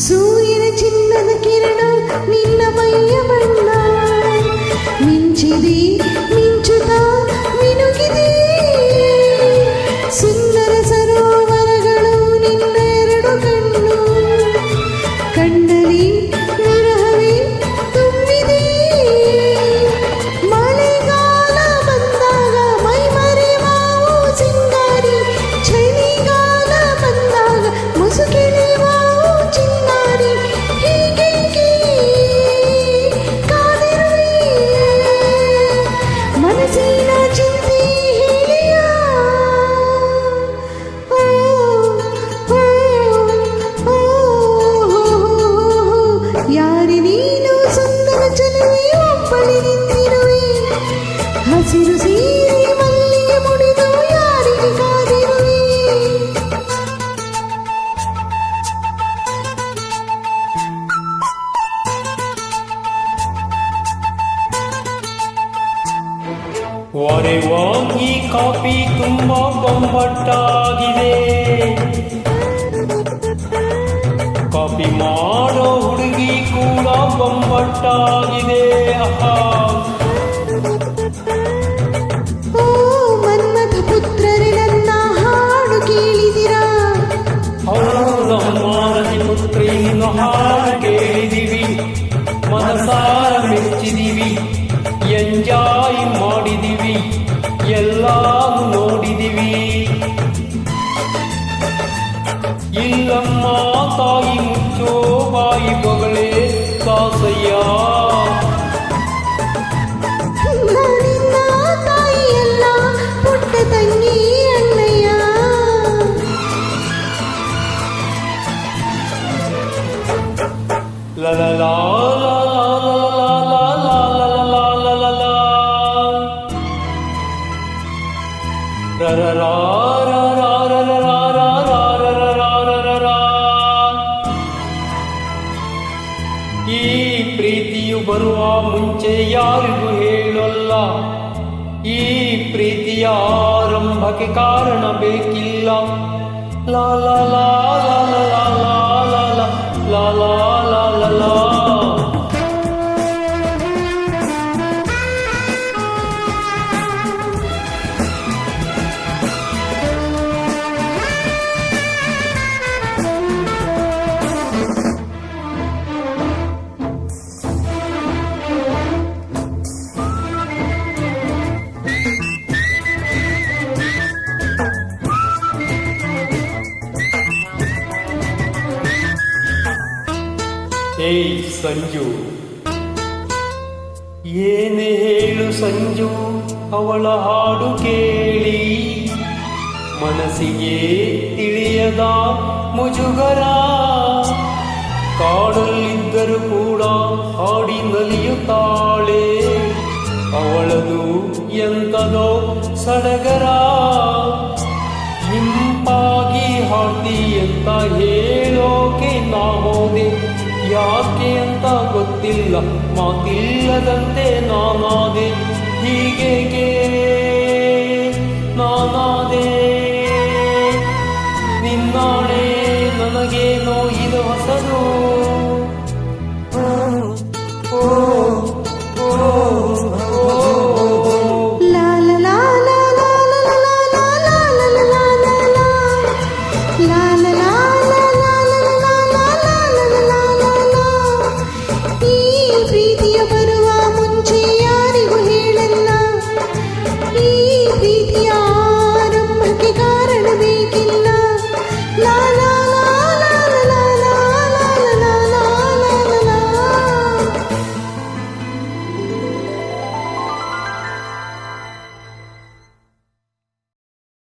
ಸೂರ್ಯನ ಚಿನ್ನದ ಕಿರಣ ನಿನ್ನ ಮೈಯ ಬಣ್ಣ ಮಿಂಚಿದೆ ಮಿಂಚುತ್ತಾ ಮಿನುಗಿದೆ ಸುಂದರ ಸರೋವರಗಳು ನಿನ್ನ ಎರಡು ಕಣ್ಣು ಕಣ್ಣಲ್ಲಿ ವಿರಹವೇ ತುಂಬಿದೆ ಮಳೆಗಾಲ ಬಂದಾಗ ಮೈ ಮರೆವಾವು ಸಿಂಗಾರಿ ಚಳಿಗಾಲ ಬಂದಾಗ ಮುಸುಕೆಳೆವಾವು ಚಿನ್ನಾರಿ ಹೀಗೇಕೆ ಕಾದಿರುವೆ ಮನಸ್ಸಿನ ಚಿಂತೆ ಹೇಳಿಯ ಯಾರಿ ನೀನು ಸುಂದರ ಚೆಲುವೆ ಒಬ್ಬಳಿ ನಿಂತಿರುವೆ ಹಸಿರು ಸೀರೆ ಮಲ್ಲಿಗೆ ಮುಡಿದು ಯಾರಿಗೆ ಕಾದಿರುವೆ ವಾರೆವಾ ಈ ಕಾಫಿ ತುಂಬಾ ಬೊಂಬಟ್ಟಾಗಿದೆ ಕಾಫಿ ಮಾಡೋ ಹುಡುಗಿ ಕೂಡ ಬೊಂಬಟ್ಟಾಗಿದೆ ಓ ಮನ್ಮಥ ಪುತ್ರರೇ ನನ್ನ ಹಾಡು ಕೇಳಿದಿರಾ ಹೌದು ಮಾರತಿ ಪುತ್ರಿ ನಿನ್ನ ಹಾಡು ಕೇಳಿದಿವಿ ಮನಸಾರ ಮೆಚ್ಚಿದಿವಿ ಎಂಜಾಯ್ ಮಾಡಿದಿವಿ ಎಲ್ಲಾನು ನೋಡಿದಿವಿ ಇಲ್ಲಮ್ಮ ತಾಯಿ ಮುಚ್ಚೋ ಬಾಯಿ ಬೊಗಳೆ ದಾಸಯ್ಯ ನಿನ್ನ ತಾಯಿಯಲ್ಲ ಪುಟ್ಟ ತಂಗಿ ಅಣ್ಣಯ್ಯ ಲಲಲಾ ಈ ಪ್ರೀತಿಯು ಬರುವ ಮುಂಚೆ ಯಾರಿಗೂ ಹೇಳಲ್ಲ ಈ ಪ್ರೀತಿಯ ಆರಂಭಕ್ಕೆ ಕಾರಣ ಬೇಕಿಲ್ಲ ಲಾ ಲಾ ಲಾ ಲಾ ಲಾ ಲಾ ಲಾ ಲಾ ಲಾ ಲಾ ಲಾ ಲಾ ಏಯ್ ಸಂಜು ಏನೇ ಹೇಳು ಸಂಜು ಅವಳ ಹಾಡು ಕೇಳಿ ಮನಸ್ಸಿಗೆ ತಿಳಿಯದ ಮುಜುಗರ ಕಾಡಲ್ಲಿದ್ದರೂ ಕೂಡ ಹಾಡಿ ನಲಿಯುತ್ತಾಳೆ ಅವಳದು ಎಂತದೋ ಸಡಗರ ಹಿಂಪಾಗಿ ಹಾಡ್ತಿ ಅಂತ ಹೇಳೋಕೆ ನಾ ಹೋದೆ ಯಾಕೆ ಅಂತ ಗೊತ್ತಿಲ್ಲ ಮಾತಿಲ್ಲದಂತೆ ನಾನಾದೆ ಹೀಗೆ ನಾನಾದೆ ನಿನ್ನಾಣೆ ನನಗೆ